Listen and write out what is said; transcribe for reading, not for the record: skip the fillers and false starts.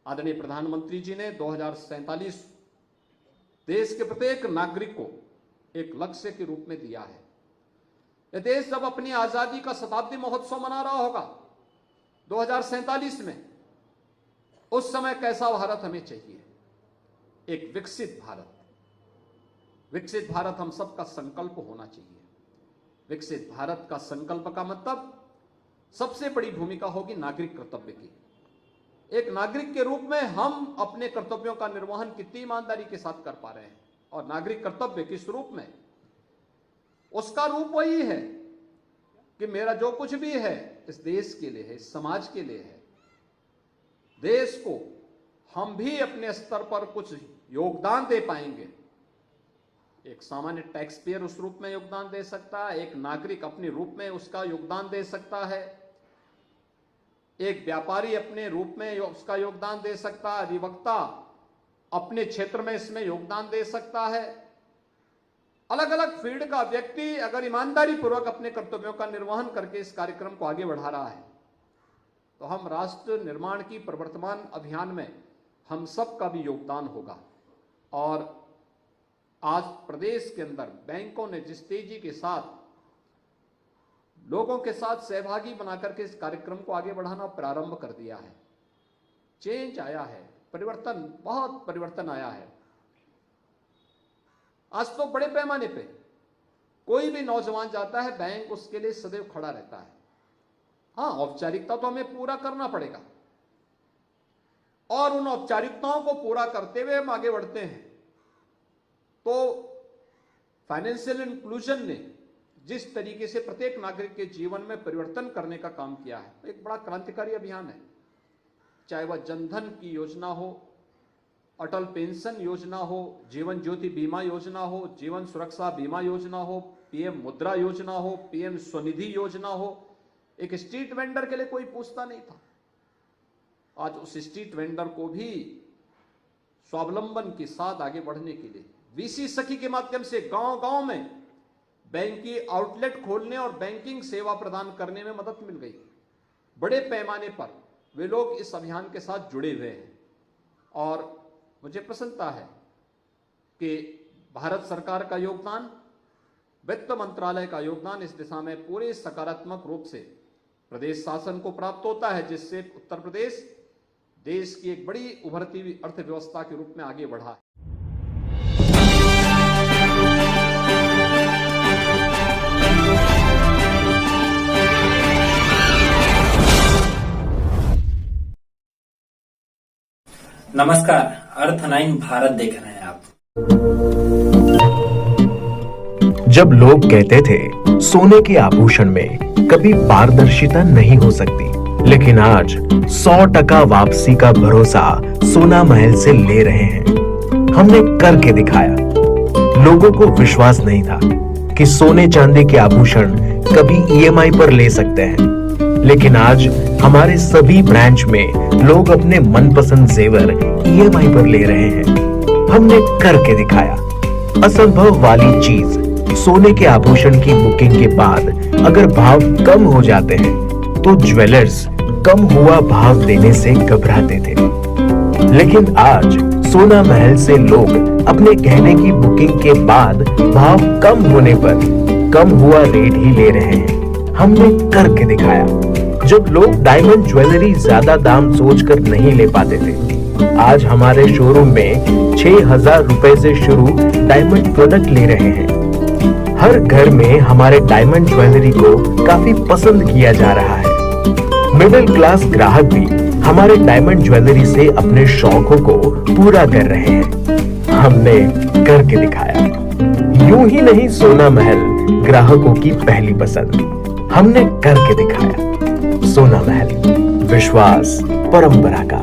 आदरणीय प्रधानमंत्री जी ने 2047 देश के प्रत्येक नागरिक को एक लक्ष्य के रूप में दिया है। यह देश जब अपनी आजादी का शताब्दी महोत्सव मना रहा होगा 2047 में, उस समय कैसा भारत हमें चाहिए? एक विकसित भारत। विकसित भारत हम सबका संकल्प होना चाहिए। विकसित भारत का संकल्प का मतलब सबसे बड़ी भूमिका होगी नागरिक कर्तव्य की। एक नागरिक के रूप में हम अपने कर्तव्यों का निर्वहन कितनी ईमानदारी के साथ कर पा रहे हैं, और नागरिक कर्तव्य किस रूप में? उसका रूप वही है कि मेरा जो कुछ भी है इस देश के लिए है, इस समाज के लिए है। देश को हम भी अपने स्तर पर कुछ योगदान दे पाएंगे। एक सामान्य टैक्स पेयर उस रूप में योगदान दे सकता है, एक नागरिक अपने रूप में उसका योगदान दे सकता है, एक व्यापारी अपने रूप में उसका योगदान दे सकता है, अधिवक्ता अपने क्षेत्र में इसमें योगदान दे सकता है। अलग अलग फील्ड का व्यक्ति अगर ईमानदारी पूर्वक अपने कर्तव्यों का निर्वहन करके इस कार्यक्रम को आगे बढ़ा रहा है, तो हम राष्ट्र निर्माण की प्रवर्तमान अभियान में हम सबका भी योगदान होगा। और आज प्रदेश के अंदर बैंकों ने जिस तेजी के साथ लोगों के साथ सहभागी बनाकर के इस कार्यक्रम को आगे बढ़ाना प्रारंभ कर दिया है, चेंज आया है, परिवर्तन, बहुत परिवर्तन आया है। आज तो बड़े पैमाने पे कोई भी नौजवान जाता है, बैंक उसके लिए सदैव खड़ा रहता है। हाँ, औपचारिकता तो हमें पूरा करना पड़ेगा, और उन औपचारिकताओं को पूरा करते हुए हम आगे बढ़ते हैं। तो फाइनेंशियल इंक्लूजन ने जिस तरीके से प्रत्येक नागरिक के जीवन में परिवर्तन करने का काम किया है, एक बड़ा क्रांतिकारी अभियान है। चाहे वह जनधन की योजना हो, अटल पेंशन योजना हो, जीवन ज्योति बीमा योजना हो, जीवन सुरक्षा बीमा योजना हो, पीएम मुद्रा योजना हो, पीएम स्वनिधि योजना हो। एक स्ट्रीट वेंडर के लिए कोई पूछता नहीं था, आज उस स्ट्रीट वेंडर को भी स्वावलंबन के साथ आगे बढ़ने के लिए वीसी सखी के माध्यम से गांव-गांव में बैंक की आउटलेट खोलने और बैंकिंग सेवा प्रदान करने में मदद मिल गई। बड़े पैमाने पर वे लोग इस अभियान के साथ जुड़े हुए हैं, और मुझे प्रसन्नता है कि भारत सरकार का योगदान, वित्त मंत्रालय का योगदान इस दिशा में पूरे सकारात्मक रूप से प्रदेश शासन को प्राप्त होता है, जिससे उत्तर प्रदेश देश की एक बड़ी उभरती हुई अर्थव्यवस्था के रूप में आगे बढ़ा है। नमस्कार, अर्थ 9 भारत देख रहे हैं आप। जब लोग कहते थे सोने के आभूषण में कभी पारदर्शिता नहीं हो सकती, लेकिन आज 100% वापसी का भरोसा सोना महल से ले रहे हैं। हमने करके दिखाया। लोगों को विश्वास नहीं था कि सोने चांदी के आभूषण कभी ईएमआई पर ले सकते हैं, लेकिन आज हमारे सभी ब्रांच में लोग अपने मनपसंद जेवर ईएमआई पर ले रहे हैं। हमने करके दिखाया। असंभव वाली चीज, सोने के आभूषण की बुकिंग के बाद अगर भाव कम हो जाते हैं तो ज्वेलर्स कम हुआ भाव देने से घबराते थे, लेकिन आज सोना महल से लोग अपने गहने की बुकिंग के बाद भाव कम होने पर कम हुआ रेट ही ले रहे हैं। हमने करके दिखाया। जब लोग डायमंड ज्वेलरी ज्यादा दाम सोचकर नहीं ले पाते थे, आज हमारे शोरूम में 6,000 रुपए से शुरू डायमंड प्रोडक्ट ले रहे हैं। हर घर में हमारे डायमंड ज्वेलरी को काफी पसंद किया जा रहा है। मिडिल क्लास ग्राहक भी हमारे डायमंड ज्वेलरी से अपने शौकों को पूरा कर रहे हैं। हमने करके दिखाया। यूं ही नहीं सोना महल ग्राहकों की पहली पसंद, हमने करके दिखाया। सोना महल, विश्वास परंपरा का।